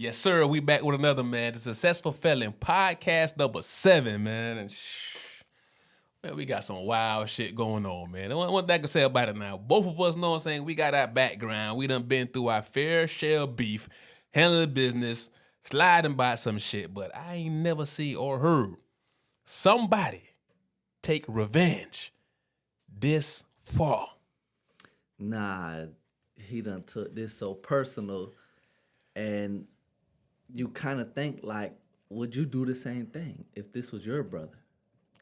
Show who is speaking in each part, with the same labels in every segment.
Speaker 1: Yes, sir. We back with another, man. The Successful Felon podcast number 7, man. And man, we got some wild shit going on, man. One thing I can say about it now, both of us know what I'm saying, we got our background. We done been through our fair share of beef, handling business, sliding by some shit, but I ain't never see or heard somebody take revenge this far.
Speaker 2: Nah, he done took this so personal, and you kind of think like, would you do the same thing if this was your brother?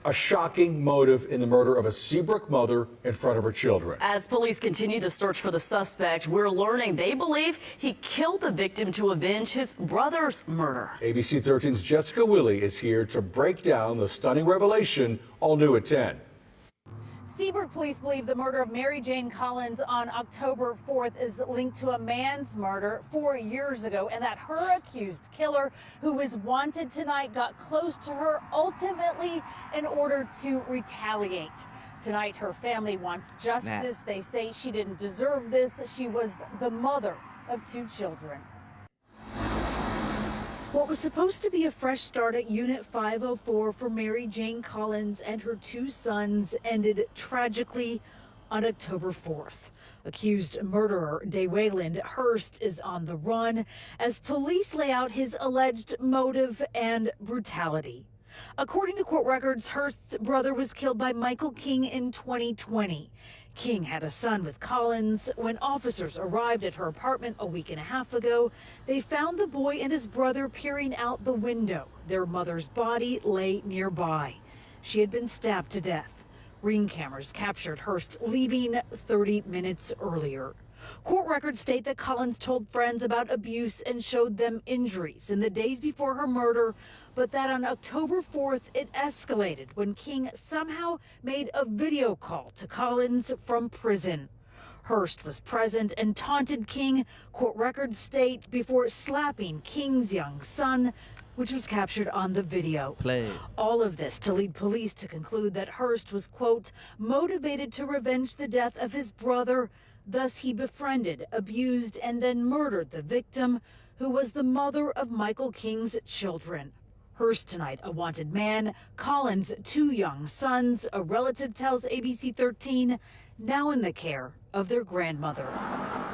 Speaker 3: A shocking motive in the murder of a Seabrook mother in front of her children.
Speaker 4: As police continue the search for the suspect, we're learning they believe he killed the victim to avenge his brother's murder.
Speaker 3: ABC 13's Jessica Willey is here to break down the stunning revelation, all new at 10.
Speaker 5: Seabrook police believe the murder of Mary Jane Collins on October 4th is linked to a man's murder 4 years ago, and that her accused killer, who is wanted tonight, got close to her ultimately in order to retaliate. Tonight, her family wants justice. They say she didn't deserve this. She was the mother of 2 children. What was supposed to be a fresh start at Unit 504 for Mary Jane Collins and her 2 sons ended tragically on October 4th. Accused murderer Dewayland Hurst is on the run as police lay out his alleged motive and brutality. According to court records, Hurst's brother was killed by Michael King in 2020. King had a son with Collins. When officers arrived at her apartment a week and a half ago, they found the boy and his brother peering out the window. Their mother's body lay nearby. She had been stabbed to death. Ring cameras captured Hurst leaving 30 minutes earlier. Court records state that Collins told friends about abuse and showed them injuries in the days before her murder, but that on October 4th, it escalated when King somehow made a video call to Collins from prison. Hurst was present and taunted King, court records state, before slapping King's young son, which was captured on the video. All of this to lead police to conclude that Hurst was, quote, motivated to revenge the death of his brother. Thus, he befriended, abused, and then murdered the victim, who was the mother of Michael King's children. Hurst tonight, a wanted man. Collins, 2 young sons. A relative tells ABC 13, now in the care of their grandmother.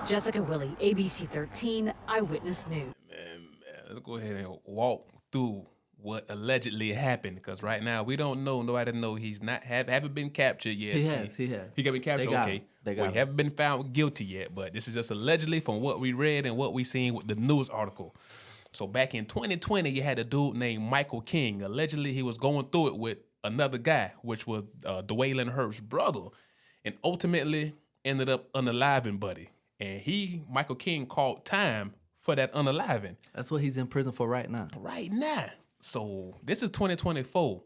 Speaker 5: Jessica Willey, ABC 13, Eyewitness News.
Speaker 1: Man, let's go ahead and walk through what allegedly happened, because right now we don't know. Nobody know he's not haven't been captured yet.
Speaker 2: He has.
Speaker 1: He got been captured. Okay, he haven't been found guilty yet, but this is just allegedly from what we read and what we seen with the news article. So back in 2020, you had a dude named Michael King. Allegedly, he was going through it with another guy, which was Dewayland Hurst's brother, and ultimately ended up unaliving Buddy. And Michael King, caught time for that unaliving.
Speaker 2: That's what he's in prison for right now.
Speaker 1: Right now. So this is 2024.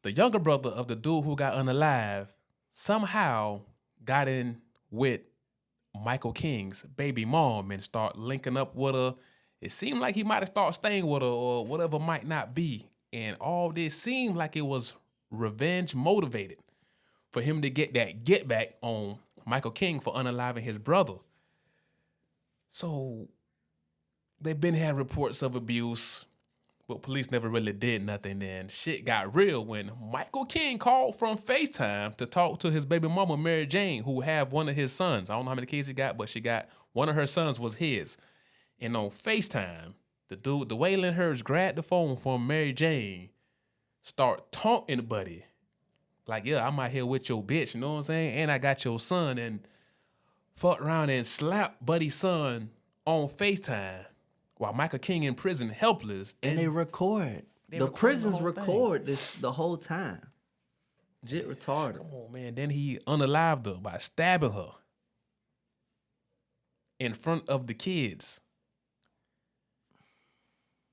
Speaker 1: The younger brother of the dude who got unalive somehow got in with Michael King's baby mom and start linking up with her. It seemed like he might have started staying with her or whatever might not be. And all this seemed like it was revenge motivated for him to get that get back on Michael King for unaliving his brother. So they've been had reports of abuse, but police never really did nothing. Then shit got real when Michael King called from FaceTime to talk to his baby mama, Mary Jane, who had one of his sons. I don't know how many kids he got, but she got one of her sons was his. And on FaceTime, the dude, Dewayland Hurst, grabbed the phone from Mary Jane, start taunting Buddy. Like, yeah, I'm out here with your bitch, you know what I'm saying? And I got your son, and fucked around and slapped Buddy's son on FaceTime while Michael King in prison helpless.
Speaker 2: And they record. The prisons record this the whole time. Jit retarded.
Speaker 1: Come on, man. Then he unalived her by stabbing her in front of the kids.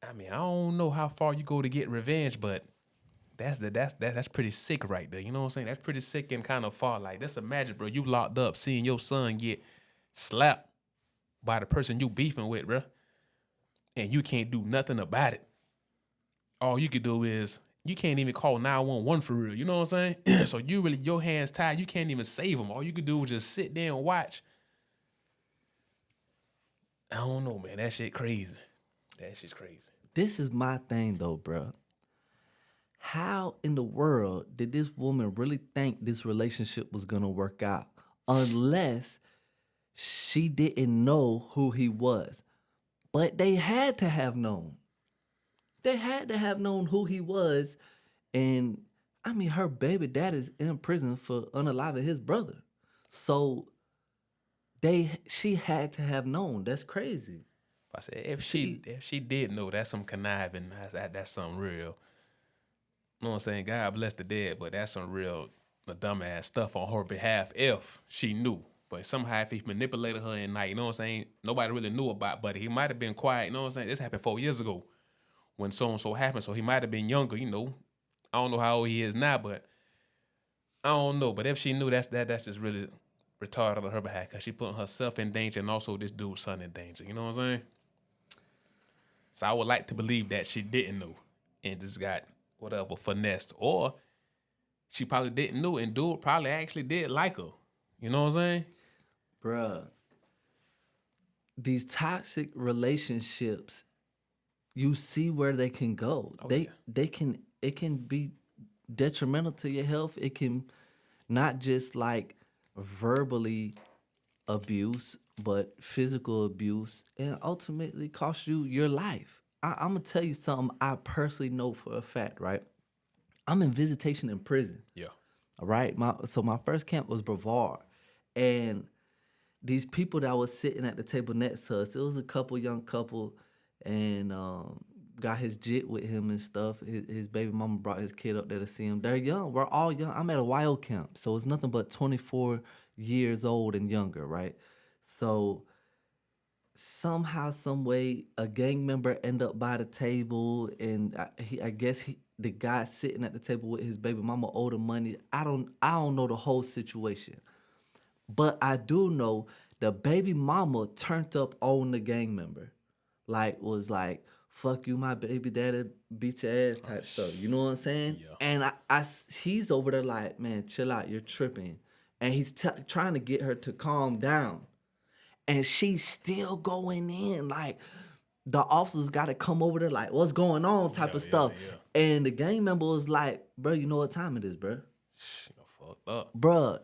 Speaker 1: I mean, I don't know how far you go to get revenge, but that's pretty sick right there. You know what I'm saying? That's pretty sick and kind of far. Like, just imagine, bro, you locked up seeing your son get slapped by the person you beefing with, bro, and you can't do nothing about it. All you could do is, you can't even call 911 for real. You know what I'm saying? So you really, your hands tied. You can't even save him. All you could do is just sit there and watch. I don't know, man. That shit crazy. That shit's crazy.
Speaker 2: This is my thing though, bro. How in the world did this woman really think this relationship was gonna work out unless she didn't know who he was? But they had to have known. They had to have known who he was. And I mean, her baby dad is in prison for unaliving his brother. So she had to have known. That's crazy.
Speaker 1: I said, if she did know, that's some conniving. That's something real. You know what I'm saying? God bless the dead, but that's some real dumbass stuff on her behalf if she knew. But somehow if he manipulated her at night, you know what I'm saying? Nobody really knew about, but he might have been quiet, you know what I'm saying? This happened 4 years ago when so-and-so happened, so he might have been younger, you know. I don't know how old he is now, but I don't know. But if she knew, that's just really retarded on her behalf because she putting herself in danger and also this dude's son in danger, you know what I'm saying? So I would like to believe that she didn't know and just got whatever finessed, or she probably didn't know and dude probably actually did like her. You know what I'm saying?
Speaker 2: Bruh, these toxic relationships, you see where they can go. It can be detrimental to your health. It can not just like verbally abuse, but physical abuse, and ultimately cost you your life. I'm gonna tell you something I personally know for a fact, right? I'm in visitation in prison.
Speaker 1: Yeah.
Speaker 2: All right. So my first camp was Brevard. And these people that was sitting at the table next to us, it was a young couple, and got his jit with him and stuff. His baby mama brought his kid up there to see him. They're young. We're all young. I'm at a wild camp, so it's nothing but 24 years old and younger, right? So somehow, some way, a gang member end up by the table, and I guess the guy sitting at the table with his baby mama owed him money. I don't know the whole situation, but I do know the baby mama turned up on the gang member, was like, "Fuck you, my baby daddy beat your ass" type stuff. You know what I'm saying?
Speaker 1: Yeah.
Speaker 2: And he's over there like, "Man, chill out, you're tripping," and he's trying to get her to calm down. And she's still going in, like, the officers got to come over there, like, what's going on type of stuff.
Speaker 1: Yeah.
Speaker 2: And the gang member was like, bro, you know what time it is, bro?
Speaker 1: She fucked up.
Speaker 2: Bro,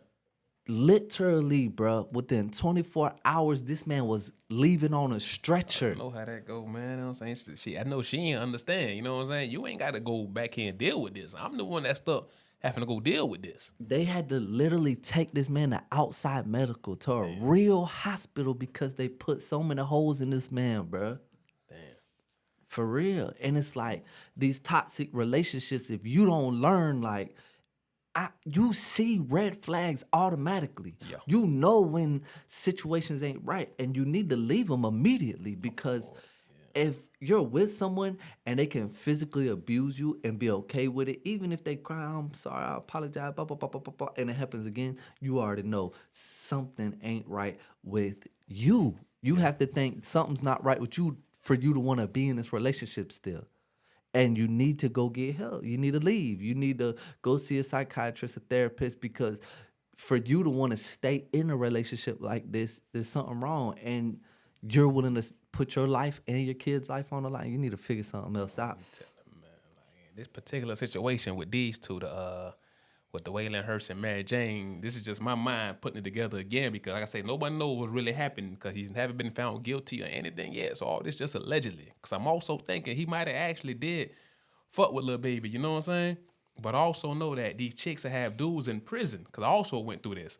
Speaker 2: literally, bro, within 24 hours, this man was leaving on a stretcher.
Speaker 1: I know how that go, man. You know what I'm saying? I know she ain't understand. You know what I'm saying? You ain't got to go back here and deal with this. I'm the one that stuck having to go deal with this.
Speaker 2: They had to literally take this man to outside medical, to a real hospital, because they put so many holes in this man, bro.
Speaker 1: Damn.
Speaker 2: For real. And it's like these toxic relationships, if you don't learn, like, you see red flags automatically.
Speaker 1: Yeah.
Speaker 2: You know when situations ain't right, and you need to leave them immediately, because if you're with someone and they can physically abuse you and be okay with it, even if they cry, "I'm sorry, I apologize," blah, blah, blah, blah, blah, blah, and it happens again, you already know something ain't right with you. You have to think something's not right with you for you to want to be in this relationship still. And you need to go get help. You need to leave. You need to go see a psychiatrist, a therapist, because for you to want to stay in a relationship like this, there's something wrong. And you're willing to put your life and your kid's life on the line. You need to figure something else out.
Speaker 1: Man, like, this particular situation with these two, with the Waylon Hurst and Mary Jane, this is just my mind putting it together again, because like I say, nobody knows what's really happened, because he haven't been found guilty or anything yet. So all this just allegedly. Because I'm also thinking he might have actually did fuck with Lil Baby, you know what I'm saying? But I also know that these chicks will have dudes in prison, because I also went through this.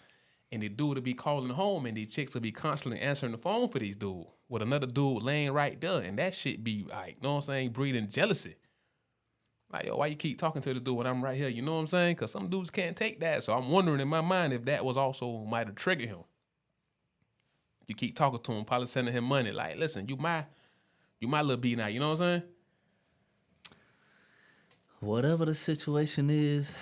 Speaker 1: And the dude will be calling home, and these chicks will be constantly answering the phone for these dudes with another dude laying right there. And that shit be like, you know what I'm saying, breeding jealousy. Like, yo, why you keep talking to this dude when I'm right here? You know what I'm saying? Because some dudes can't take that. So I'm wondering in my mind if that was also might have triggered him. You keep talking to him, probably sending him money. Like, listen, you my little B now. You know what I'm saying?
Speaker 2: Whatever the situation is,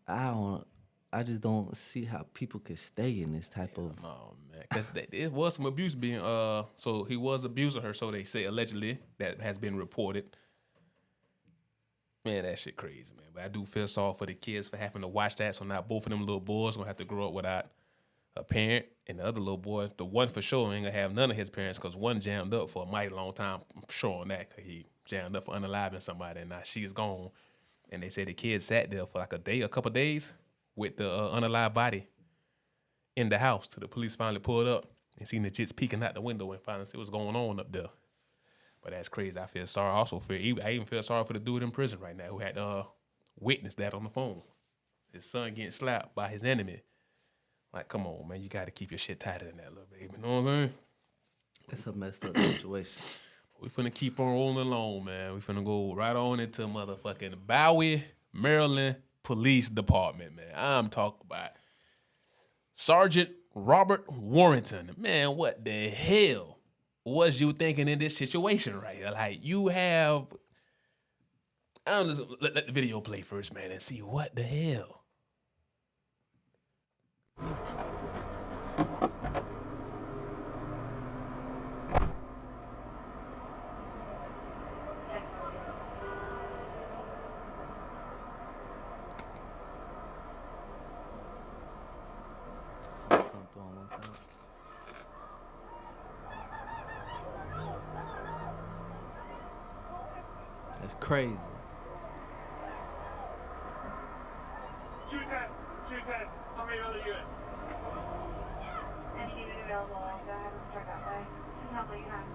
Speaker 2: I just don't see how people can stay in this type of.
Speaker 1: Oh man, because it was some abuse being so he was abusing her. So they say allegedly that has been reported. Man, that shit crazy, man. But I do feel sorry for the kids for having to watch that. So now both of them little boys gonna have to grow up without a parent, and the other little boy, the one for sure ain't gonna have none of his parents because one jammed up for a mighty long time. I'm sure on that because he jammed up for unaliving somebody, and now she's gone. And they say the kid sat there for like a couple days with the unalived body in the house till the police finally pulled up and seen the jits peeking out the window and finally see what's going on up there. But that's crazy. I feel sorry. I even feel sorry for the dude in prison right now who had witnessed that on the phone. His son getting slapped by his enemy. Like, come on, man. You got to keep your shit tighter than that, little baby. You know what I'm saying?
Speaker 2: It's a messed up situation.
Speaker 1: We finna keep on rolling along, man. We finna go right on into motherfucking Bowie, Maryland Police Department, man. I'm talking about Sergeant Robert Warrington. Man, what the hell was you thinking in this situation right here? Like, you have... I don't know, let the video play first, man, and see what the hell.
Speaker 2: Something come through on one side. That's crazy.
Speaker 6: 210, 210, how many other units?
Speaker 7: Any unit available, go ahead and start that way. How many you have?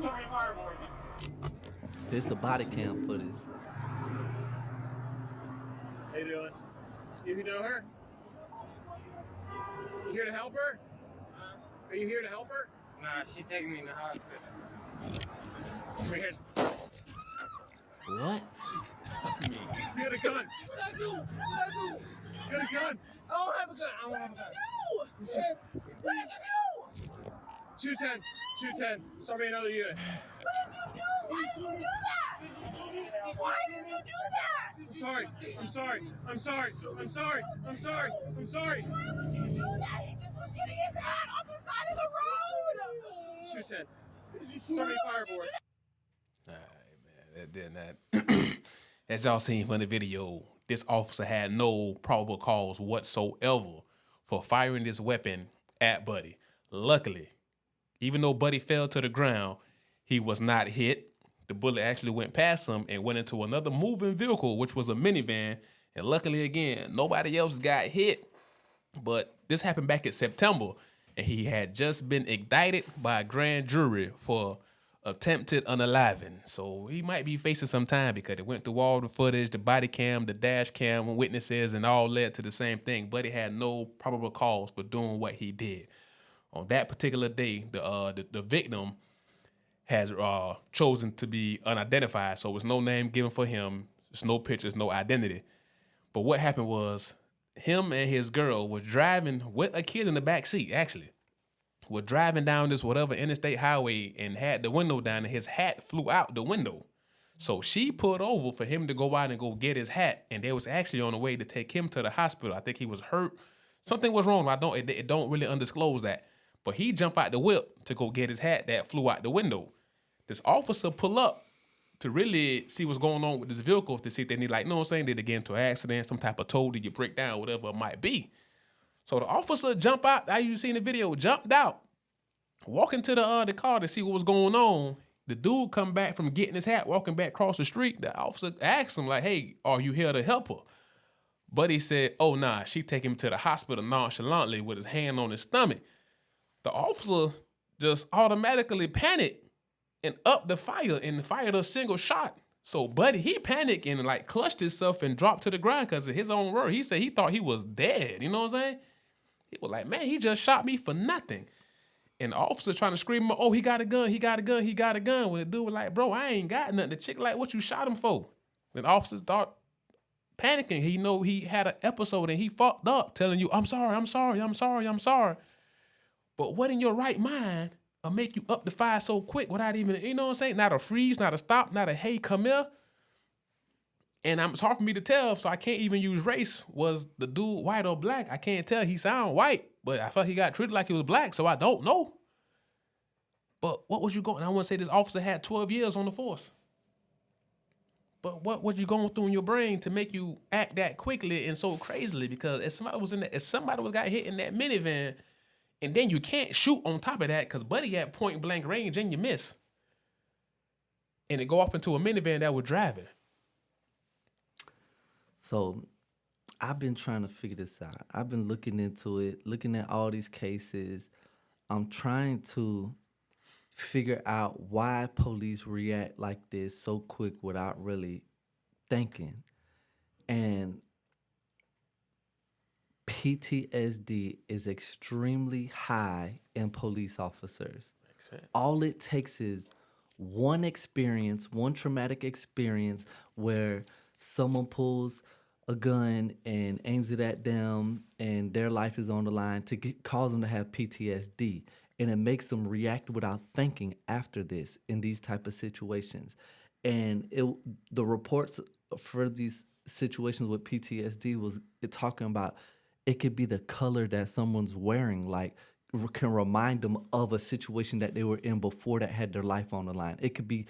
Speaker 6: Sorry, fireboard.
Speaker 2: This the body cam footage.
Speaker 6: How you doing? You know her? You here to help her? Are you here to help her?
Speaker 8: Nah, she taking me in the hospital.
Speaker 6: Come here.
Speaker 2: What?
Speaker 6: You got a gun.
Speaker 8: What I do? What I do?
Speaker 6: You got a gun.
Speaker 8: I don't have a gun. I don't have a gun. No! What did you do?
Speaker 6: 210, 210. Sorry, another unit.
Speaker 8: What did you do? Why did you do that? Why did you do that?
Speaker 6: I'm sorry. I'm sorry. I'm sorry. I'm sorry. I'm sorry. I'm sorry.
Speaker 8: Why would you do that? He just was getting his hat on the side of the road.
Speaker 6: 210. Sorry, fireboard.
Speaker 1: All right, man. That. As y'all seen from the video, this officer had no probable cause whatsoever for firing this weapon at Buddy. Luckily, even though Buddy fell to the ground, he was not hit. The bullet actually went past him and went into another moving vehicle, which was a minivan. And luckily, again, nobody else got hit. But this happened back in September, and he had just been indicted by a grand jury for attempted unaliving. So he might be facing some time because it went through all the footage, the body cam, the dash cam, witnesses, and all led to the same thing. Buddy had no probable cause for doing what he did. On that particular day, the victim has chosen to be unidentified, so there's no name given for him. There's no pictures, no identity. But what happened was him and his girl were driving with a kid in the back seat, actually. Were driving down this whatever interstate highway and had the window down, and his hat flew out the window. So she pulled over for him to go out and go get his hat, and they was actually on the way to take him to the hospital. I think he was hurt. Something was wrong. It don't really undisclose that. But he jumped out the whip to go get his hat that flew out the window. This officer pull up to really see what's going on with this vehicle to see if they need, like, you know what I'm saying, did they get into an accident, some type of tow, did you break down, whatever it might be. So the officer jumped out, how you seen the video, jumped out, walking to the car to see what was going on. The dude come back from getting his hat, walking back across the street. The officer asked him, like, hey, are you here to help her? But he said, oh, nah, she take him to the hospital nonchalantly with his hand on his stomach. The officer just automatically panicked and upped the fire and fired a single shot. So Buddy, he panicked and like clutched himself and dropped to the ground because of his own word. He said he thought he was dead. You know what I'm saying? He was like, man, he just shot me for nothing. And the officer trying to scream, oh, he got a gun, he got a gun, he got a gun. When the dude was like, bro, I ain't got nothing. The chick like, what you shot him for? Then officers start panicking. He know he had an episode and he fucked up telling you, I'm sorry, I'm sorry, I'm sorry, I'm sorry. But what in your right mind will make you up the fire so quick without even, you know what I'm saying? Not a freeze, not a stop, not a hey, come here. And it's hard for me to tell, so I can't even use race. Was the dude white or black? I can't tell. He sound white, but I thought he got treated like he was black, so I don't know. But what was you going? I want to say this officer had 12 years on the force. But what was you going through in your brain to make you act that quickly and so crazily? Because if somebody was got hit in that minivan, and then you can't shoot on top of that because Buddy had point blank range and you miss, and it go off into a minivan that was driving.
Speaker 2: So I've been trying to figure this out. I've been looking into it, looking at all these cases. I'm trying to figure out why police react like this so quick without really thinking. And PTSD is extremely high in police officers.
Speaker 1: Makes sense.
Speaker 2: All it takes is one experience, one traumatic experience where someone pulls a gun and aims it at them and their life is on the line to cause them to have PTSD. And it makes them react without thinking after this in these type of situations. And the reports for these situations with PTSD was talking about it could be the color that someone's wearing, like can remind them of a situation that they were in before that had their life on the line. It could be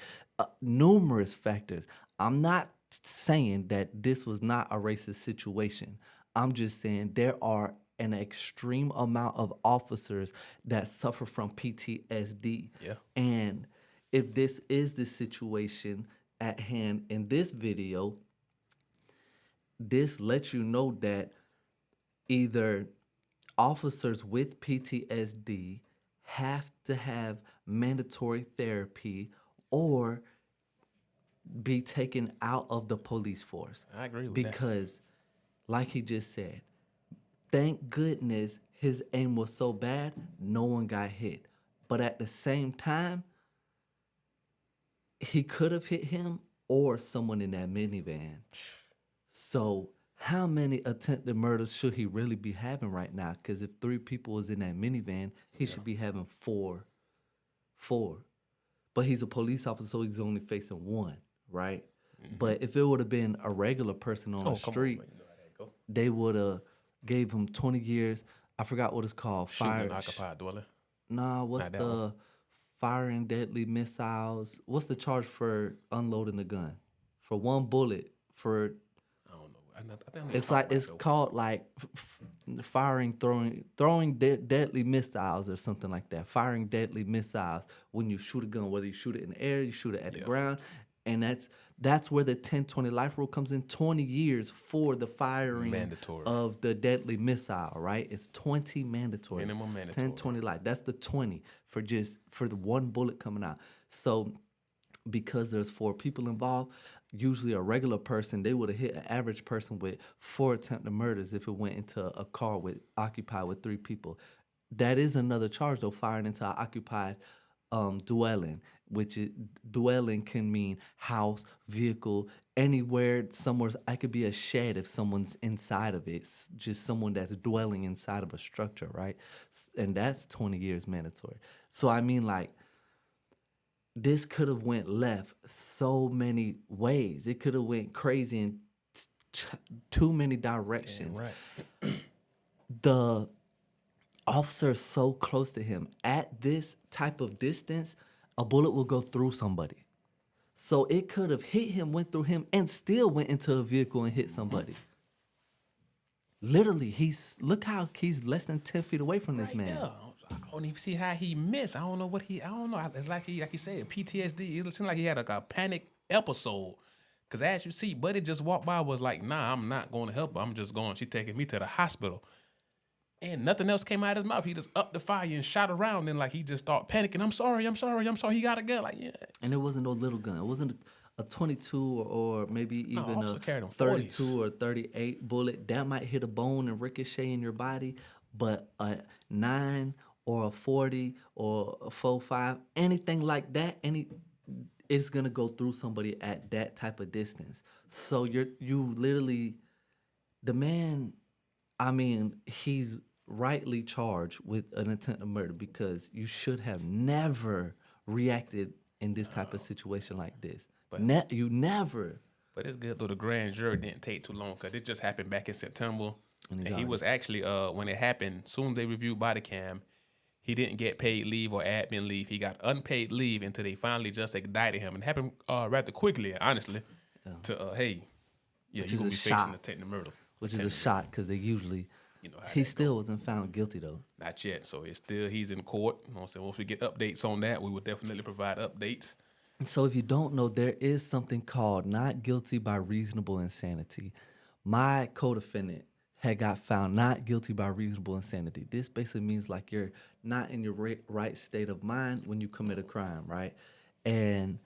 Speaker 2: numerous factors. I'm not saying that this was not a racist situation. I'm just saying there are an extreme amount of officers that suffer from PTSD.
Speaker 1: Yeah.
Speaker 2: And if this is the situation at hand in this video, this lets you know that either officers with PTSD have to have mandatory therapy or be taken out of the police force.
Speaker 1: I agree with that.
Speaker 2: Because, like he just said, thank goodness his aim was so bad, no one got hit. But at the same time, he could have hit him or someone in that minivan. So how many attempted murders should he really be having right now? Because if 3 people was in that minivan, he should be having 4. But he's a police officer, so he's only facing 1, right? Mm-hmm. But if it would have been a regular person on the street, they would have gave him 20 years. I forgot what it's called.
Speaker 1: Shooting an occupied dwelling?
Speaker 2: Nah, what's the firing deadly missiles? What's the charge for unloading the gun? For 1 bullet, for...
Speaker 1: I don't know. I think
Speaker 2: it's like it's called like throwing deadly missiles or something like that. Firing deadly missiles when you shoot a gun, whether you shoot it in the air, you shoot it at the ground, and that's where the 10-20 life rule comes in. 20 years for the firing
Speaker 1: mandatory
Speaker 2: of the deadly missile, right? It's 20 mandatory.
Speaker 1: Minimum mandatory.
Speaker 2: 10-20 life. That's the 20 for the 1 bullet coming out. So because there's 4 people involved, usually a regular person, they would have hit an average person with 4 attempted murders if it went into a car occupied with 3 people. That is another charge, though, firing into an occupied dwelling, which is dwelling can mean house, vehicle, anywhere, somewhere. It could be a shed if someone's inside of it. It's just someone that's dwelling inside of a structure, right? And that's 20 years mandatory. So I mean, like, this could have went left so many ways. It could have went crazy in too many directions.
Speaker 1: Right.
Speaker 2: The officer is so close to him. At this type of distance, a bullet will go through somebody. So it could have hit him, went through him, and still went into a vehicle and hit somebody. Literally, look how he's less than 10 feet away from this man.
Speaker 1: Yeah. I don't even see how he missed. I don't know. It's like he said, PTSD. It seemed like he had a panic episode. Because as you see, Buddy just walked by, was like, nah, I'm not going to help her. I'm just going. She's taking me to the hospital. And nothing else came out of his mouth. He just upped the fire and shot around. And like he just started panicking. I'm sorry. He got a gun. Like, yeah.
Speaker 2: And it wasn't no little gun. It wasn't a 22 or maybe even a 32 or 38 bullet. That might hit a bone and ricochet in your body. But a 9 or a 40 or a 4.5, anything like that, it's gonna go through somebody at that type of distance. So you literally, the man, I mean, he's rightly charged with an attempted murder because you should have never reacted in this type of situation like this. But you never.
Speaker 1: But it's good though the grand jury didn't take too long because it just happened back in September. And he was actually, when it happened, soon as they reviewed body cam, he didn't get paid leave or admin leave. He got unpaid leave until they finally just indicted him. And it happened rather quickly, honestly. To hey, yeah,
Speaker 2: Which
Speaker 1: you're
Speaker 2: is
Speaker 1: gonna
Speaker 2: a
Speaker 1: be
Speaker 2: shock.
Speaker 1: facing attempted murder.
Speaker 2: Which is a shock because they usually.
Speaker 1: You know how
Speaker 2: He
Speaker 1: that
Speaker 2: still wasn't found guilty though.
Speaker 1: Not yet. So he's in court. You know what I'm saying? Once we get updates on that, we will definitely provide updates.
Speaker 2: So if you don't know, there is something called not guilty by reasonable insanity. My co-defendant had got found not guilty by reasonable insanity. This basically means like you're not in your right state of mind when you commit a crime, right? And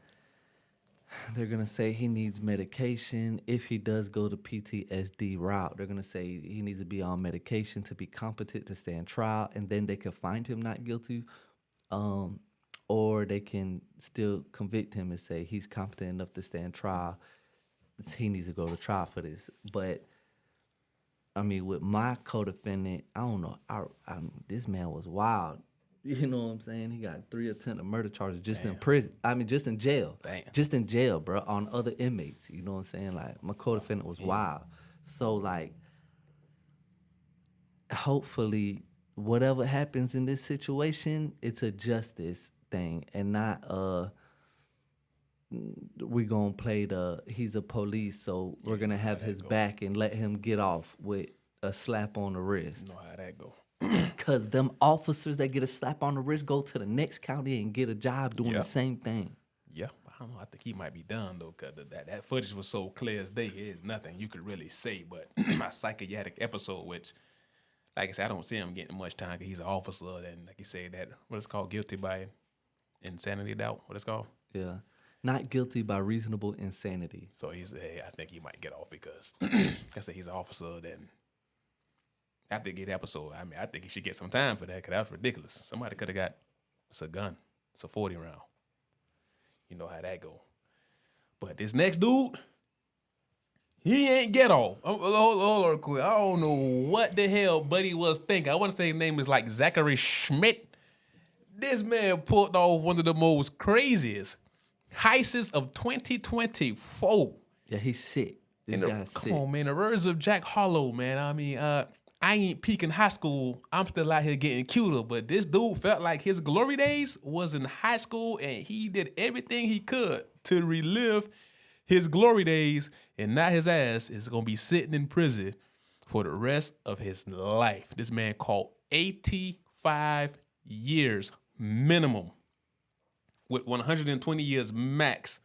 Speaker 2: they're gonna say he needs medication. If he does go the PTSD route, they're gonna say he needs to be on medication to be competent to stand trial, and then they can find him not guilty, or they can still convict him and say he's competent enough to stand trial. He needs to go to trial for this. But I mean, with my co-defendant, I don't know. This man was wild. You know what I'm saying? He got 3 attempted murder charges just in prison. I mean, just in jail.
Speaker 1: Damn.
Speaker 2: Just in jail, bro, on other inmates. You know what I'm saying? Like, my co-defendant was wild. So, like, hopefully, whatever happens in this situation, it's a justice thing and not we're going to play he's a police, so we're going to have his back and let him get off with a slap on the wrist.
Speaker 1: You know how that go.
Speaker 2: Because them officers that get a slap on the wrist go to the next county and get a job doing
Speaker 1: Yeah.
Speaker 2: the same thing.
Speaker 1: Yeah, I don't know. I think he might be done though, cause that footage was so clear as day. There's nothing you could really say. But my psychiatric episode, which, like I said, I don't see him getting much time. Cause he's an officer, and like you said, that what it's called, guilty by insanity doubt. What it's called.
Speaker 2: Yeah. Not guilty by reasonable insanity.
Speaker 1: So I think he might get off because, like I said, he's an officer. Then after the episode, I mean, I think he should get some time for that because that was ridiculous. Somebody could have got, it's a gun, it's a 40 round. You know how that go. But this next dude, he ain't get off. Hold on quick. I don't know what the hell Buddy was thinking. I want to say his name is like Zachary Schmidt. This man pulled off one of the most craziest heists of 2024.
Speaker 2: Yeah, he's sick. This guy's sick.
Speaker 1: Come on, man. The words of Jack Harlow, man. I mean, I ain't peaking high school. I'm still out here getting cuter. But this dude felt like his glory days was in high school, and he did everything he could to relive his glory days, and now his ass is going to be sitting in prison for the rest of his life. This man caught 85 years minimum with 120 years max.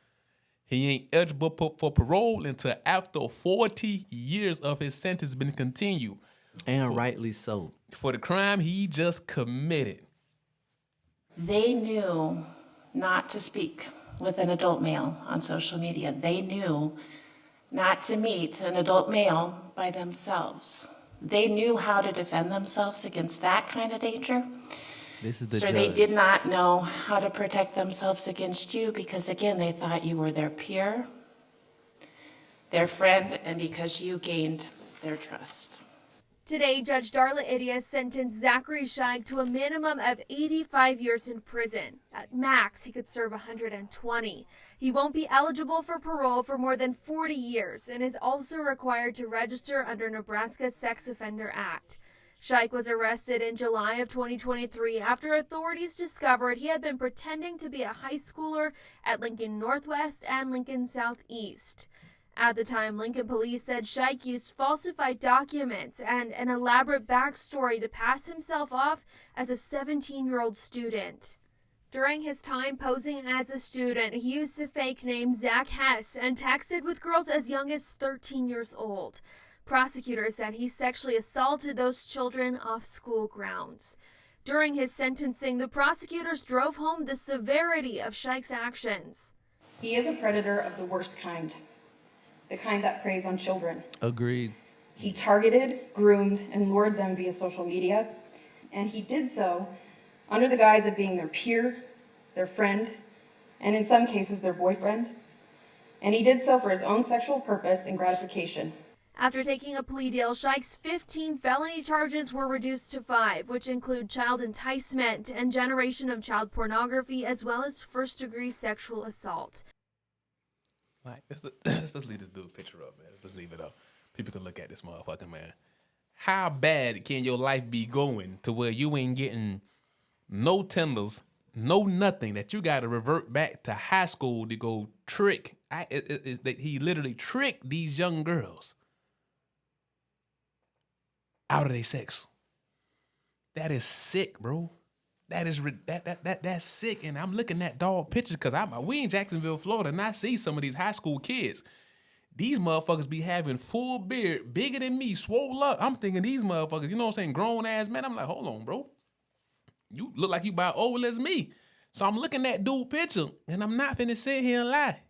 Speaker 1: He ain't eligible for parole until after 40 years of his sentence been continued.
Speaker 2: And rightly so.
Speaker 1: For the crime he just committed.
Speaker 9: They knew not to speak with an adult male on social media. They knew not to meet an adult male by themselves. They knew how to defend themselves against that kind of danger.
Speaker 2: This is the
Speaker 9: So
Speaker 2: judge.
Speaker 9: they did not know how to protect themselves against you because, again, they thought you were their peer, their friend, and because you gained their trust.
Speaker 10: Today, Judge Darla Idias sentenced Zachary Scheich to a minimum of 85 years in prison. At max, he could serve 120. He won't be eligible for parole for more than 40 years and is also required to register under Nebraska's Sex Offender Act. Scheich was arrested in July of 2023 after authorities discovered he had been pretending to be a high schooler at Lincoln Northwest and Lincoln Southeast. At the time, Lincoln police said Scheich used falsified documents and an elaborate backstory to pass himself off as a 17-year-old student. During his time posing as a student, he used the fake name Zach Hess and texted with girls as young as 13 years old. Prosecutors said he sexually assaulted those children off school grounds. During his sentencing, the prosecutors drove home the severity of Scheich's actions.
Speaker 11: He is a predator of the worst kind, the kind that preys on children.
Speaker 2: Agreed.
Speaker 11: He targeted, groomed, and lured them via social media, and he did so under the guise of being their peer, their friend, and in some cases their boyfriend. And he did so for his own sexual purpose and gratification.
Speaker 10: After taking a plea deal, Scheich's 15 felony charges were reduced to 5, which include child enticement and generation of child pornography, as well as first-degree sexual assault.
Speaker 1: Like, let's leave this dude picture up, man. Let's leave it up. People can look at this motherfucker, man. How bad can your life be going to where you ain't getting no tenders, no nothing, that you got to revert back to high school to go trick. He literally tricked these young girls out of their sex. That is sick, bro. That's sick. And I'm looking at dog pictures because we in Jacksonville, Florida, and I see some of these high school kids. These motherfuckers be having full beard, bigger than me, swole up. I'm thinking these motherfuckers, you know what I'm saying, grown ass man. I'm like, hold on, bro. You look like you about old as me. So I'm looking at dude picture, and I'm not finna sit here and lie.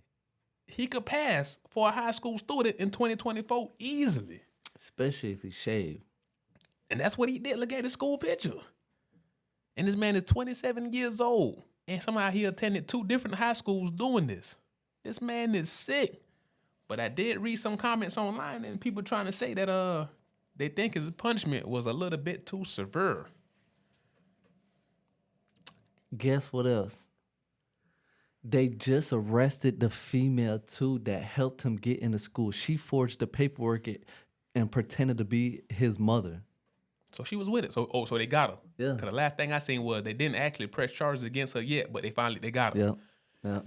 Speaker 1: He could pass for a high school student in 2024 easily.
Speaker 2: Especially if he shaved.
Speaker 1: And that's what he did. Look at his school picture. And this man is 27 years old. And somehow he attended 2 different high schools doing this. This man is sick. But I did read some comments online and people trying to say that they think his punishment was a little bit too severe.
Speaker 2: Guess what else? They just arrested the female too that helped him get into school. She forged the paperwork and pretended to be his mother.
Speaker 1: So she was with it. So they got her.
Speaker 2: Yeah.
Speaker 1: Because the last thing I seen was they didn't actually press charges against her yet, but they got her.
Speaker 2: Yeah.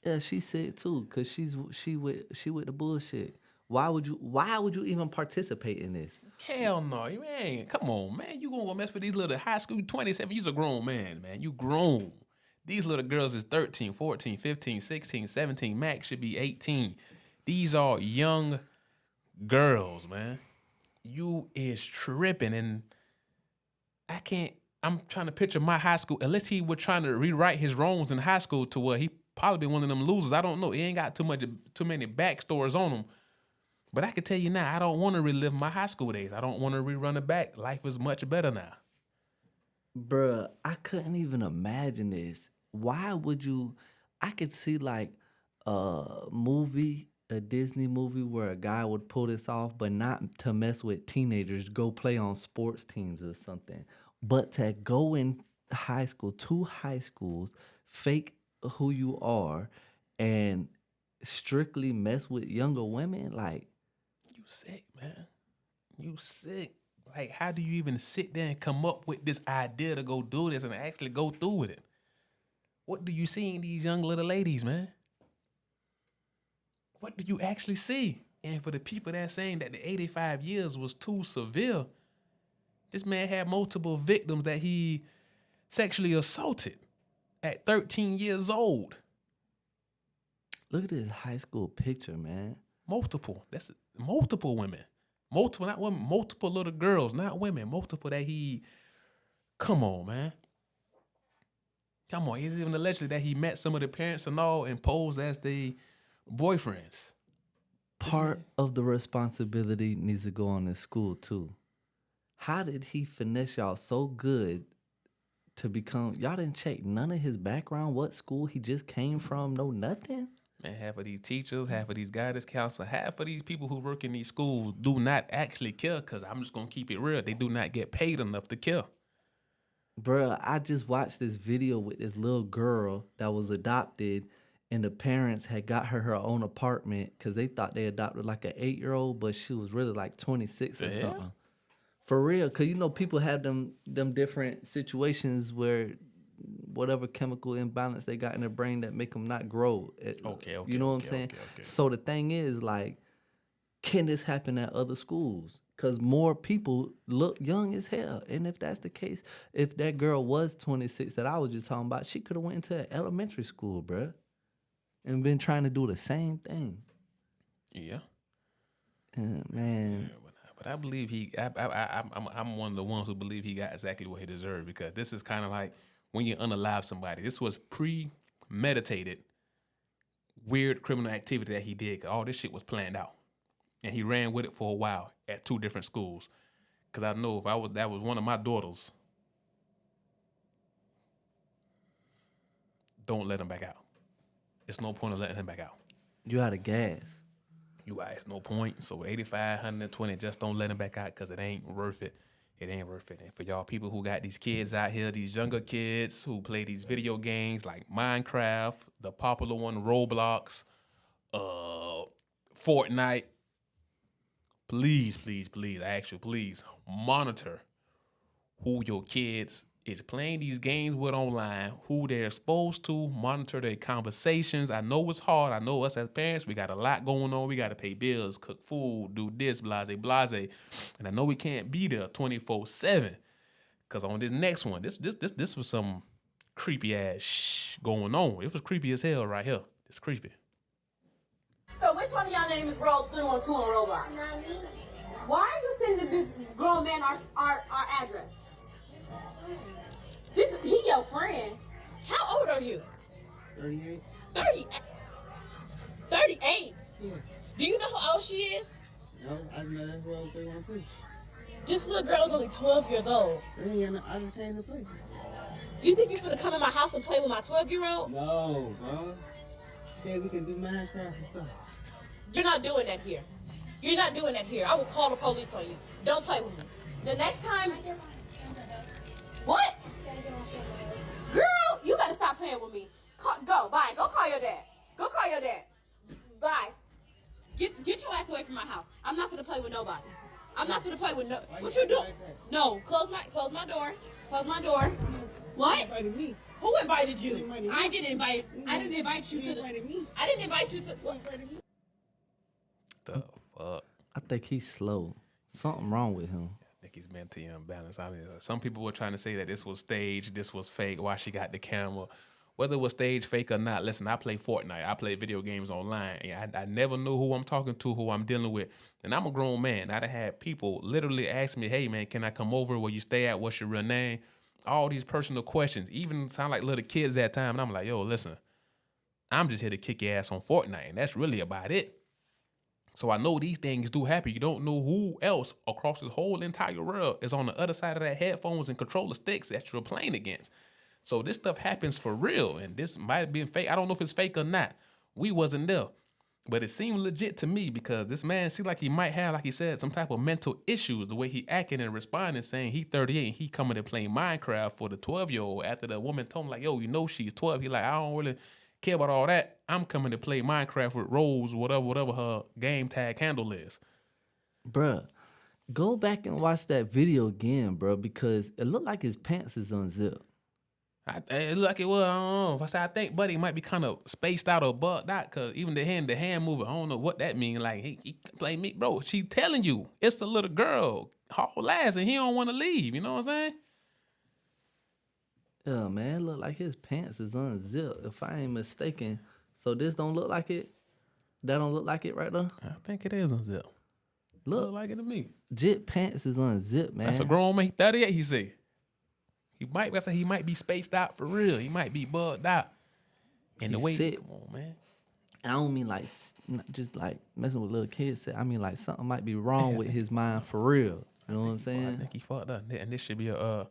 Speaker 2: Yeah, she said too, cause she with the bullshit. Why would you even participate in this?
Speaker 1: Hell no, man. Come on, man. You gonna go mess with these little high school 27? You's a grown man. You grown. These little girls is 13, 14, 15, 16, 17. Max should be 18. These are young girls, man. You is tripping, and I'm trying to picture my high school, unless he was trying to rewrite his wrongs in high school to where he probably be one of them losers. I don't know. He ain't got too many backstories on him. But I can tell you now, I don't want to relive my high school days. I don't want to rerun it back. Life is much better now.
Speaker 2: Bruh, I couldn't even imagine this. Why would you? I could see like a Disney movie where a guy would pull this off, but not to mess with teenagers, go play on sports teams or something. But to go in high school, 2 high schools, fake who you are, and strictly mess with younger women, like,
Speaker 1: you sick, man. You sick. Like, how do you even sit there and come up with this idea to go do this and actually go through with it? What do you see in these young little ladies, man? What do you actually see? And for the people that are saying that the 85 years was too severe, this man had multiple victims that he sexually assaulted at 13 years old.
Speaker 2: Look at this high school picture, man.
Speaker 1: Multiple. That's multiple women. Multiple, not women, multiple little girls, not women. Multiple that he, come on, man. Come on. He's even alleged that he met some of the parents and all and posed as the boyfriends.
Speaker 2: Part of the responsibility needs to go on in school too. How did he finesse y'all so good to become, y'all didn't check none of his background, what school he just came from, no nothing?
Speaker 1: Man, half of these teachers, half of these guidance counselors, half of these people who work in these schools do not actually care, because I'm just going to keep it real. They do not get paid enough to care.
Speaker 2: Bruh, I just watched this video with this little girl that was adopted, and the parents had got her own apartment because they thought they adopted like an 8-year-old, but she was really like 26 or something. For real, because you know people have them different situations where whatever chemical imbalance they got in their brain that make them not grow.
Speaker 1: Okay.
Speaker 2: You know what I'm saying?
Speaker 1: Okay.
Speaker 2: So the thing is, like, can this happen at other schools? Because more people look young as hell. And if that's the case, if that girl was 26 that I was just talking about, she could have went into elementary school, bruh, and been trying to do the same thing.
Speaker 1: Yeah.
Speaker 2: Man.
Speaker 1: But I believe I'm one of the ones who believe he got exactly what he deserved, because this is kind of like when you unalive somebody. This was premeditated, weird criminal activity that he did. All this shit was planned out. And he ran with it for a while at 2 different schools. Because I know if that was one of my daughters, don't let him back out. It's no point of letting him back out.
Speaker 2: You out of gas.
Speaker 1: You out, it's no point. So 85, 120, just don't let him back out, because it ain't worth it. It ain't worth it. And for y'all people who got these kids out here, these younger kids who play these video games like Minecraft, the popular one, Roblox, Fortnite, please, please, please, please monitor who your kids is playing these games with online, who they're exposed to, monitor their conversations. I know it's hard. I know us as parents, we got a lot going on. We got to pay bills, cook food, do this, blase, blase. And I know we can't be there 24/7. Because on this next one, this was some creepy ass going on. It was creepy as hell right here. It's creepy.
Speaker 12: So which one of y'all name is Roll 312 on Roblox? Why are you sending this grown man our address? He your friend. How old are you?
Speaker 13: 38.
Speaker 12: 38?
Speaker 13: Yeah.
Speaker 12: Do you know how old she is?
Speaker 13: No, I know that's Roll 312.
Speaker 12: This little girl is only 12 years old.
Speaker 13: I just came to play.
Speaker 12: You think you're gonna come in my house and play with my 12-year-old?
Speaker 13: No, bro. Said we can do Minecraft and stuff.
Speaker 12: You're not doing that here. You're not doing that here. I will call the police on you. Don't play with me. The next time... What? Girl, you better stop playing with me. Go, bye. Go call your dad. Go call your dad. Bye. Get your ass away from my house. I'm not gonna play with nobody. I'm not gonna play with no... What you doing? No, close my door. Close my door. What?
Speaker 13: Invited me.
Speaker 12: Who invited you? I didn't invite you to the...
Speaker 13: Me.
Speaker 12: I didn't invite you to...
Speaker 1: The fuck?
Speaker 2: I think he's slow. Something wrong with him.
Speaker 1: I think he's mentally unbalanced. I mean, some people were trying to say that this was staged, this was fake, why she got the camera. Whether it was stage, fake or not, listen, I play Fortnite. I play video games online. I never know who I'm talking to, who I'm dealing with. And I'm a grown man. I done had people literally ask me, hey, man, can I come over where you stay at? What's your real name? All these personal questions, even sound like little kids at time. And I'm like, yo, listen, I'm just here to kick your ass on Fortnite. And that's really about it. So I know these things do happen. You don't know who else across this whole entire world is on the other side of that headphones and controller sticks that you're playing against. So this stuff happens for real, and this might have been fake. I don't know if it's fake or not. We wasn't there. But it seemed legit to me because this man seemed like he might have, like he said, some type of mental issues, the way he acting and responding, saying he 38 and he coming to play Minecraft for the 12-year-old after the woman told him, like, yo, you know she's 12. He like, I don't really care about all that. I'm coming to play Minecraft with Rose, whatever her game tag handle is.
Speaker 2: Bruh, go back and watch that video again, bro, because it looked like his pants is unzipped.
Speaker 1: It looked like it was, I don't know. I think Buddy might be kind of spaced out or bugged out because even the hand movement, I don't know what that means. Like, he play me, bro. She telling you it's a little girl, haul ass, and he don't want to leave. You know what I'm saying?
Speaker 2: Yeah, man, it look like his pants is unzipped, if I ain't mistaken. So this don't look like it? That don't look like it right there?
Speaker 1: I think it is unzipped. Look like it to me.
Speaker 2: Jit pants is unzipped, man.
Speaker 1: That's a grown man. 38, he say. He might be spaced out for real. He might be bugged out. And the way,
Speaker 2: sick.
Speaker 1: come on, man.
Speaker 2: I don't mean like not just like messing with little kids. I mean like something might be wrong with his mind for real. You know what I'm saying?
Speaker 1: I think he fucked up. And this should be I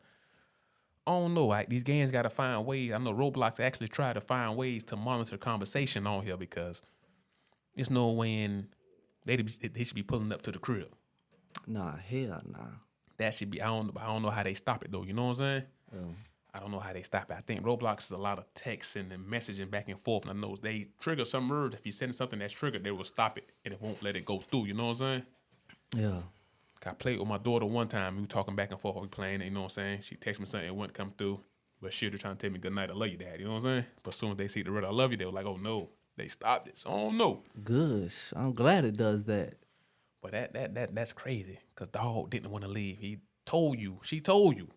Speaker 1: don't know. Like these games got to find ways. I know Roblox actually try to find ways to monitor conversation on here because it's no way in they should be pulling up to the crib.
Speaker 2: Nah, hell nah.
Speaker 1: That should be. I don't know how they stop it though. You know what I'm saying?
Speaker 2: Yeah.
Speaker 1: I don't know how they stop it. I think Roblox is a lot of texting and messaging back and forth. And I know they trigger some words. If you send something that's triggered, they will stop it and it won't let it go through. You know what I'm saying?
Speaker 2: Yeah.
Speaker 1: I played with my daughter one time. We were talking back and forth. We playing it, you know what I'm saying? She texted me something, it wouldn't come through. But she was trying to tell me good night, I love you, Dad. You know what I'm saying? But as soon as they see the word I love you, they were like, oh no, they stopped it. So I don't know.
Speaker 2: Good. I'm glad it does that.
Speaker 1: But that's crazy. Cause dog didn't want to leave. He told you, she told you.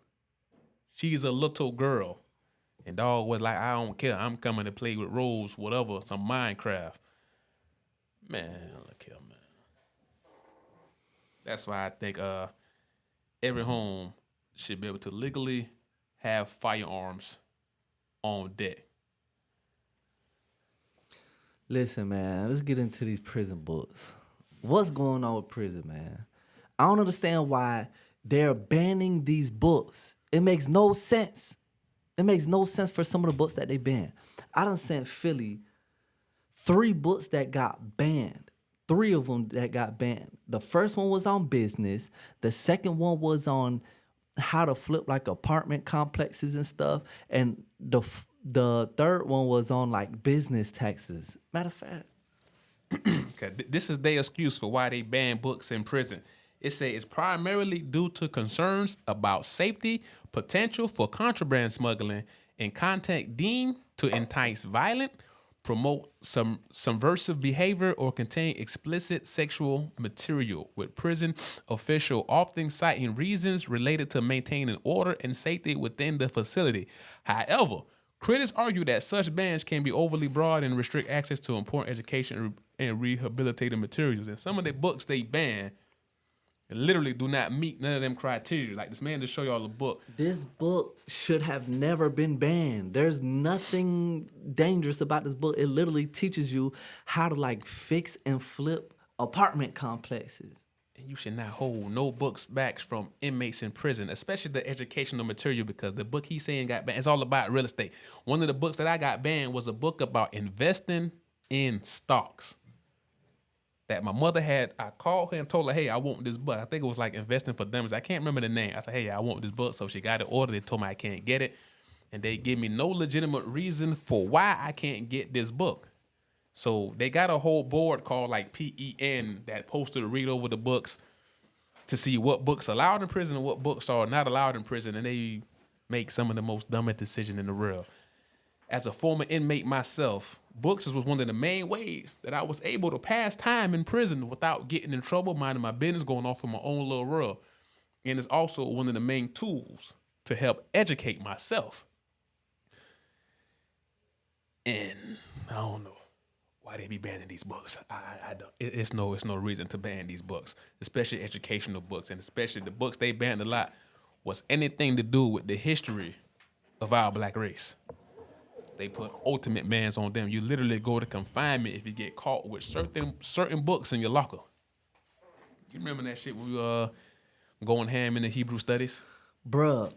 Speaker 1: She's a little girl. And dog was like, I don't care. I'm coming to play with Rose, whatever, some Minecraft. Man, look here, man. That's why I think every home should be able to legally have firearms on deck.
Speaker 2: Listen, man, let's get into these prison books. What's going on with prison, man? I don't understand why they're banning these books. It makes no sense. It makes no sense for some of the books that they banned. I done sent Philly 3 books that got banned. 3 of them that got banned. The first one was on business. The second one was on how to flip like apartment complexes and stuff. And the third one was on like business taxes. Matter of fact.
Speaker 1: This is their excuse for why they ban books in prison. It says it's primarily due to concerns about safety, potential for contraband smuggling, and content deemed to entice violent, promote some subversive behavior, or contain explicit sexual material, with prison official often citing reasons related to maintaining order and safety within the facility. However, critics argue that such bans can be overly broad and restrict access to important education and rehabilitative materials. And some of the books they ban literally do not meet none of them criteria. Like this man to show y'all a book.
Speaker 2: This book should have never been banned. There's nothing dangerous about this book. It literally teaches you how to like fix and flip apartment complexes.
Speaker 1: And you should not hold no books back from inmates in prison, especially the educational material, because the book he's saying got banned. It's all about real estate. One of the books that I got banned was a book about investing in stocks. That my mother had. I called her and told her, hey, I want this book. I think it was like Investing for Dummies. I can't remember the name. I said, hey, I want this book. So she got it ordered. They told me I can't get it. And they gave me no legitimate reason for why I can't get this book. So they got a whole board called like PEN that supposed to read over the books to see what books are allowed in prison and what books are not allowed in prison. And they make some of the most dumbest decisions in the world. As a former inmate myself, books was one of the main ways that I was able to pass time in prison without getting in trouble, minding my business, going off in my own little world. And it's also one of the main tools to help educate myself. And I don't know why they be banning these books. I don't. It's no reason to ban these books, especially educational books, and especially the books they banned a lot was anything to do with the history of our black race. They put ultimate bans on them. You literally go to confinement if you get caught with certain books in your locker. You remember that shit when we were going ham in the Hebrew studies?
Speaker 2: Bruh,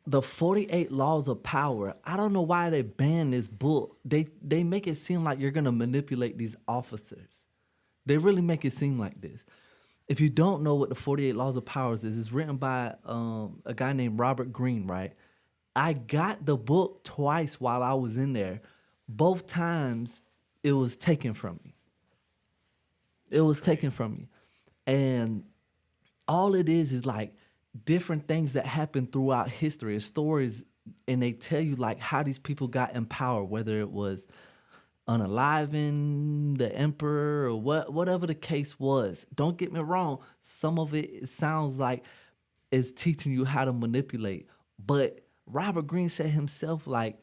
Speaker 2: the 48 Laws of Power, I don't know why they banned this book. They make it seem like you're going to manipulate these officers. They really make it seem like this. If you don't know what the 48 Laws of Power is, it's written by a guy named Robert Greene, right? I got the book twice while I was in there. Both times it was taken from me. It was taken from me. And all it is like different things that happen throughout history, stories, and they tell you like how these people got in power, whether it was unaliving the emperor or whatever the case was. Don't get me wrong. Some of it sounds like it's teaching you how to manipulate, but Robert Greene said himself, like,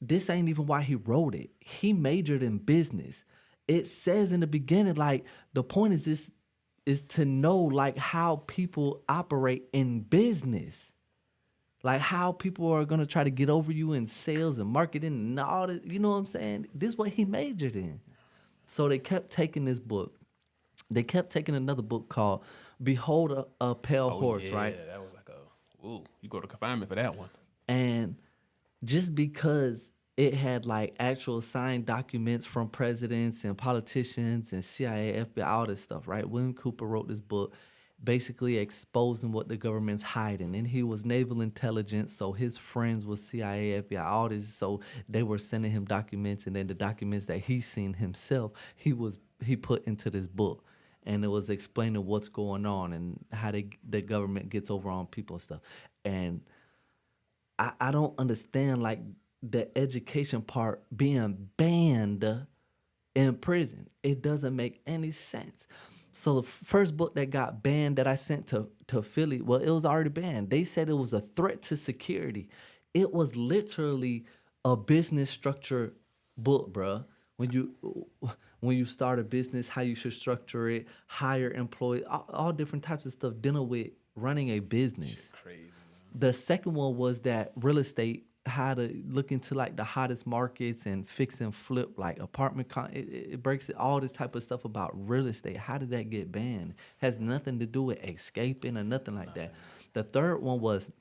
Speaker 2: this ain't even why he wrote it. He majored in business. It says in the beginning, like, the point is to know, like, how people operate in business. Like, how people are going to try to get over you in sales and marketing and all this. You know what I'm saying? This is what he majored in. So they kept taking this book. They kept taking another book called Behold a Pale Horse,
Speaker 1: yeah,
Speaker 2: right?
Speaker 1: That was like you go to confinement for that one.
Speaker 2: And just because it had like actual signed documents from presidents and politicians and CIA, FBI, all this stuff, right? William Cooper wrote this book basically exposing what the government's hiding. And he was naval intelligence, so his friends was CIA, FBI, all this. So they were sending him documents, and then the documents that he seen himself, he put into this book. And it was explaining what's going on and how the government gets over on people and stuff. And I don't understand like the education part being banned in prison. It doesn't make any sense. So the first book that got banned that I sent to Philly, well, it was already banned. They said it was a threat to security. It was literally a business structure book, bruh. When you start a business, how you should structure it, hire employees, all different types of stuff dealing with running a business.
Speaker 1: Shit crazy.
Speaker 2: The second one was that real estate, how to look into like the hottest markets and fix and flip like apartment. It breaks it, all this type of stuff about real estate. How did that get banned? Has nothing to do with escaping or nothing like that. The third one was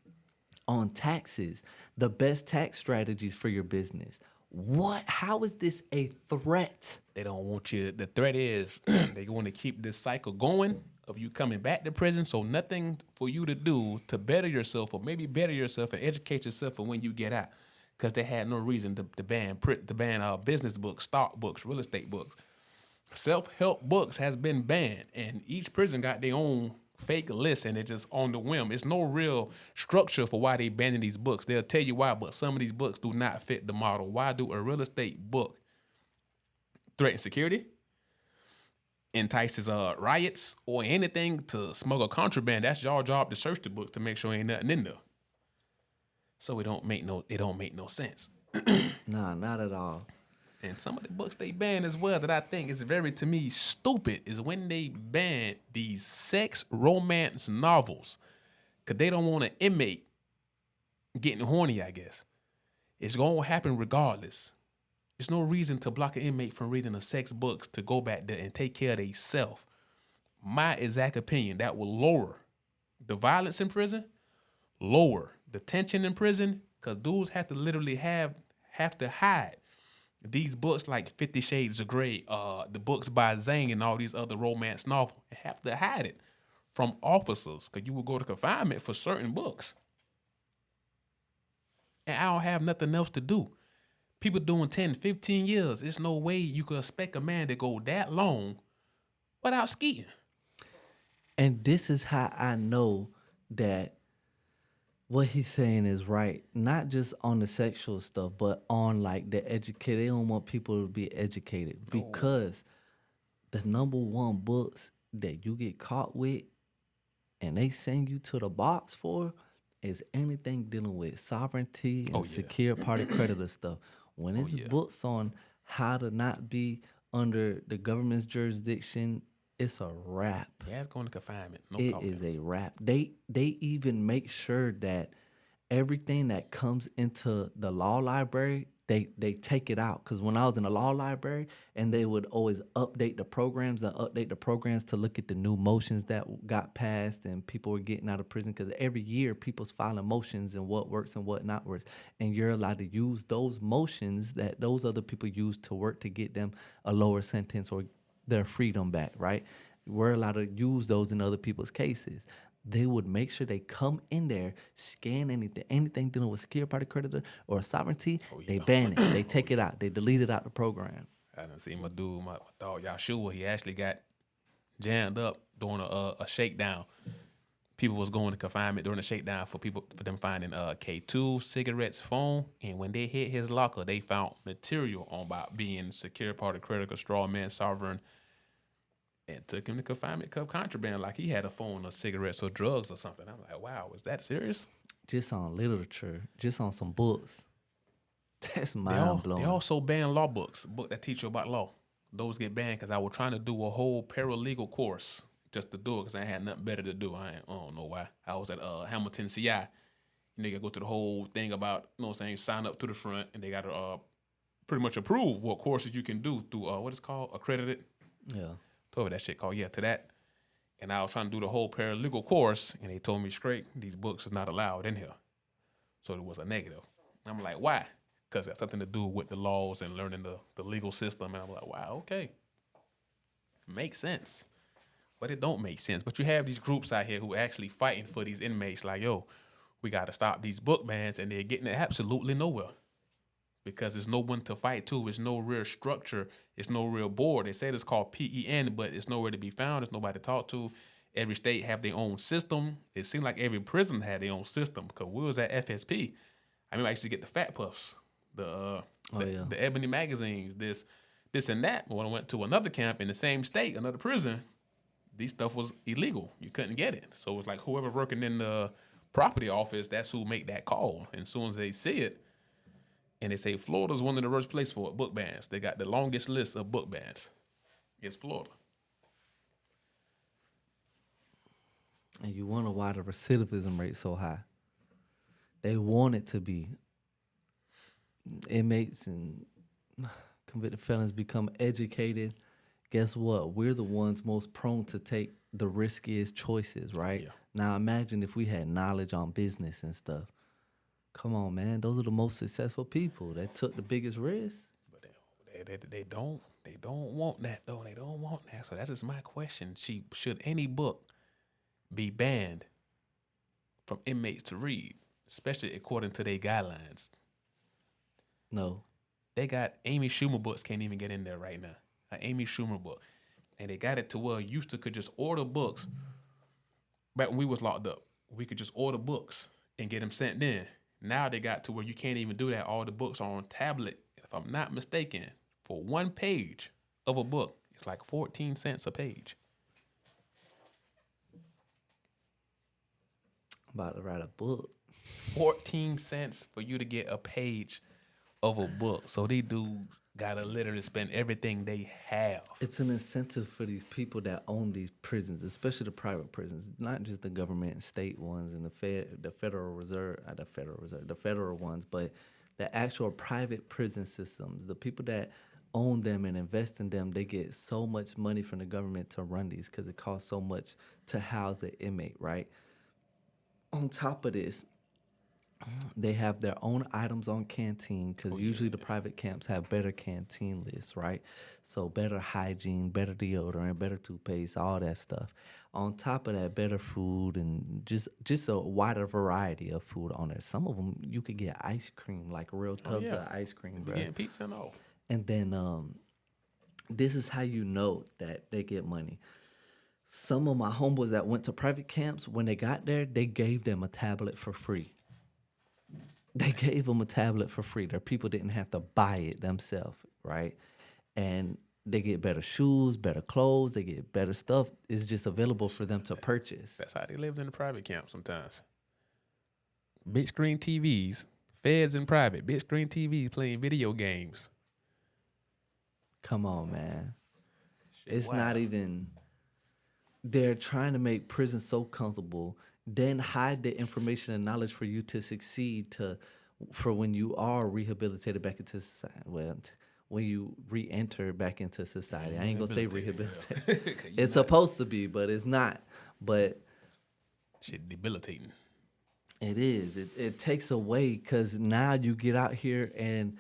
Speaker 2: on taxes, the best tax strategies for your business. What? How is this a threat?
Speaker 1: They don't want you. The threat is they want to keep this cycle going of you coming back to prison, so nothing for you to do to better yourself or maybe better yourself and educate yourself for when you get out, because they had no reason to ban business books, stock books, real estate books. Self-help books has been banned, and each prison got their own fake list and it's just on the whim. It's no real structure for why they banning these books. They'll tell you why, but some of these books do not fit the model. Why do a real estate book threaten security, entices riots, or anything to smuggle contraband? That's y'all job to search the books to make sure ain't nothing in there. So it don't make no sense.
Speaker 2: Nah, not at all.
Speaker 1: And some of the books they ban as well that I think is very, to me, stupid is when they ban these sex romance novels. Because they don't want an inmate getting horny, I guess. It's going to happen regardless. There's no reason to block an inmate from reading the sex books to go back there and take care of themselves. My exact opinion, that will lower the violence in prison, lower the tension in prison, because dudes have to literally have to hide these books like 50 Shades of Grey, the books by Zane and all these other romance novels, have to hide it from officers because you will go to confinement for certain books. And I don't have nothing else to do. People doing 10, 15 years. There's no way you could expect a man to go that long without skiing.
Speaker 2: And this is how I know that what he's saying is right, not just on the sexual stuff, but on like the educated. They don't want people to be educated because the number one books that you get caught with and they send you to the box for is anything dealing with sovereignty and secure party creditor stuff. When it's books on how to not be under the government's jurisdiction, it's a wrap.
Speaker 1: Yeah, it's going to confinement. No
Speaker 2: It
Speaker 1: talking.
Speaker 2: is a wrap. They even make sure that everything that comes into the law library, they take it out. Because when I was in the law library, and they would always update the programs to look at the new motions that got passed and people were getting out of prison. Because every year people's filing motions and what works and what not works. And you're allowed to use those motions that those other people use to work to get them a lower sentence or their freedom back, right? We're allowed to use those in other people's cases. They would make sure they come in there, scan anything dealing with secure party creditor or sovereignty. They ban it. They take it out. They delete it out the program.
Speaker 1: I done seen my dog Yahshua. He actually got jammed up during a shakedown. People was going to confinement during the shakedown for them finding K2, cigarettes, phone, and when they hit his locker, they found material on about being secure party creditor, straw man, sovereign, and took him to confinement cup contraband like he had a phone or cigarettes or drugs or something. I'm like, wow, is that serious?
Speaker 2: Just on literature, just on some books. That's mind blowing.
Speaker 1: They also ban law books, book that teach you about law. Those get banned because I was trying to do a whole paralegal course just to do it because I had nothing better to do. I don't know why. I was at Hamilton CI. And they got to go through the whole thing about, you know what I'm saying, sign up to the front, and they got to pretty much approve what courses you can do through, what it's called, accredited.
Speaker 2: Yeah.
Speaker 1: Whatever that shit called, to that. And I was trying to do the whole paralegal course, and they told me straight, these books is not allowed in here. So it was a negative. I'm like, why? Because it has something to do with the laws and learning the legal system. And I'm like, wow, okay. Makes sense. But it don't make sense. But you have these groups out here who are actually fighting for these inmates like, yo, we got to stop these book bans, and they're getting absolutely nowhere. Because there's no one to fight to. There's no real structure. It's no real board. They say it's called PEN, but it's nowhere to be found. There's nobody to talk to. Every state have their own system. It seemed like every prison had their own system. Because we was at FSP. I mean, I used to get the Fat Puffs, the Ebony magazines, this and that. But when I went to another camp in the same state, another prison, these stuff was illegal. You couldn't get it. So it was like whoever working in the property office, that's who make that call. And as soon as they see it, and they say Florida's one of the worst places for book bans. They got the longest list of book bans. It's Florida.
Speaker 2: And you wonder why the recidivism rate's so high. They want it to be. Inmates and convicted felons become educated. Guess what? We're the ones most prone to take the riskiest choices, right? Yeah. Now imagine if we had knowledge on business and stuff. Come on, man. Those are the most successful people that took the biggest risks.
Speaker 1: But they don't want that, though. They don't want that. So that is my question. Should any book be banned from inmates to read, especially according to their guidelines?
Speaker 2: No.
Speaker 1: They got Amy Schumer books can't even get in there right now. An Amy Schumer book. And they got it to where you used to could just order books back when we was locked up, we could just order books and get them sent in. Now they got to where you can't even do that. All the books are on tablet. If I'm not mistaken, for one page of a book, it's like 14 cents a page.
Speaker 2: I'm about to write a book.
Speaker 1: 14 cents for you to get a page of a book. So these dudes gotta literally spend everything they have.
Speaker 2: It's an incentive for these people that own these prisons, especially the private prisons, not just the government and state ones and the Federal Reserve, the federal ones, but the actual private prison systems. The people that own them and invest in them, they get so much money from the government to run these because it costs so much to house an inmate, right? On top of this, they have their own items on canteen because usually the private camps have better canteen lists, right? So better hygiene, better deodorant, better toothpaste, all that stuff. On top of that, better food and just a wider variety of food on there. Some of them you could get ice cream, like real tubs of ice cream, bro.
Speaker 1: Getting pizza and all.
Speaker 2: And then this is how you know that they get money. Some of my homeboys that went to private camps, when they got there, they gave them a tablet for free. They gave them a tablet for free. Their people didn't have to buy it themselves, right? And they get better shoes, better clothes, they get better stuff. It's just available for them to purchase.
Speaker 1: That's how they lived in the private camp sometimes. Big screen TVs, feds in private, big screen TVs playing video games.
Speaker 2: Come on, man. It's
Speaker 1: wow.
Speaker 2: not even... They're trying to make prison so comfortable, then hide the information and knowledge for you to succeed for when you are rehabilitated back into society. Well, when you re-enter back into society. I ain't gonna say rehabilitated. It's supposed to be, but it's not. But
Speaker 1: shit debilitating.
Speaker 2: It is. It takes away because now you get out here and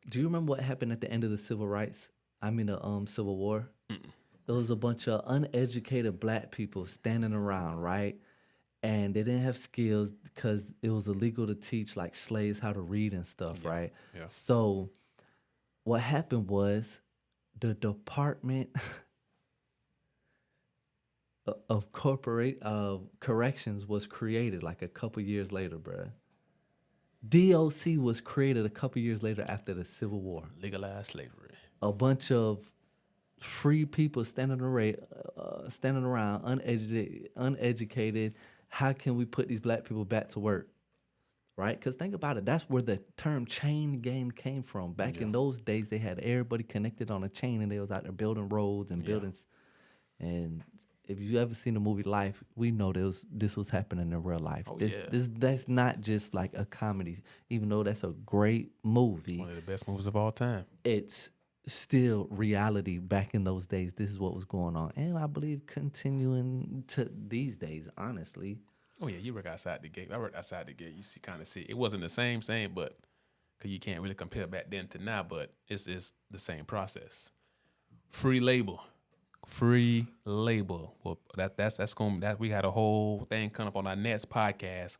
Speaker 2: do you remember what happened at the end of the Civil War? Mm-mm. There was a bunch of uneducated black people standing around, right? And they didn't have skills because it was illegal to teach like slaves how to read and stuff, right?
Speaker 1: Yeah.
Speaker 2: So what happened was the Department of Corrections was created like a couple years later, bruh. DOC was created a couple years later after the Civil War.
Speaker 1: Legalized slavery.
Speaker 2: A bunch of free people standing around, uneducated. How can we put these black people back to work? Right? Because think about it. That's where the term chain gang came from. Back in those days, they had everybody connected on a chain, and they was out there building roads and buildings. And if you ever seen the movie Life, we know this was happening in real life. That's not just like a comedy, even though that's a great movie.
Speaker 1: One of the best movies of all time.
Speaker 2: It's still reality back in those days. This is what was going on. And I believe continuing to these days, honestly.
Speaker 1: Oh, yeah, you work outside the gate. I worked outside the gate. You kind of see. It wasn't the same, but because you can't really compare back then to now, but it's the same process. Free labor. Well, that's going that we had a whole thing coming up on our next podcast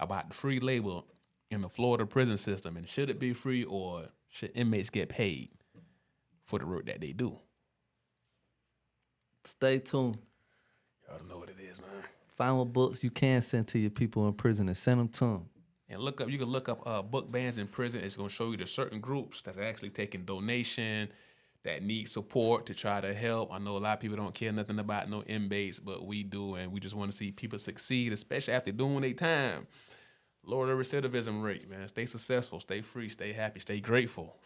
Speaker 1: about the free labor in the Florida prison system, and should it be free or should inmates get paid for the work that they do?
Speaker 2: Stay tuned.
Speaker 1: Y'all don't know what it is, man.
Speaker 2: Find what books you can send to your people in prison and send them to them.
Speaker 1: And you can look up book bans in prison. It's going to show you the certain groups that's actually taking donation, that need support to try to help. I know a lot of people don't care nothing about no inmates, but we do, and we just want to see people succeed, especially after doing their time. Lower the recidivism rate, man. Stay successful, stay free, stay happy, stay grateful.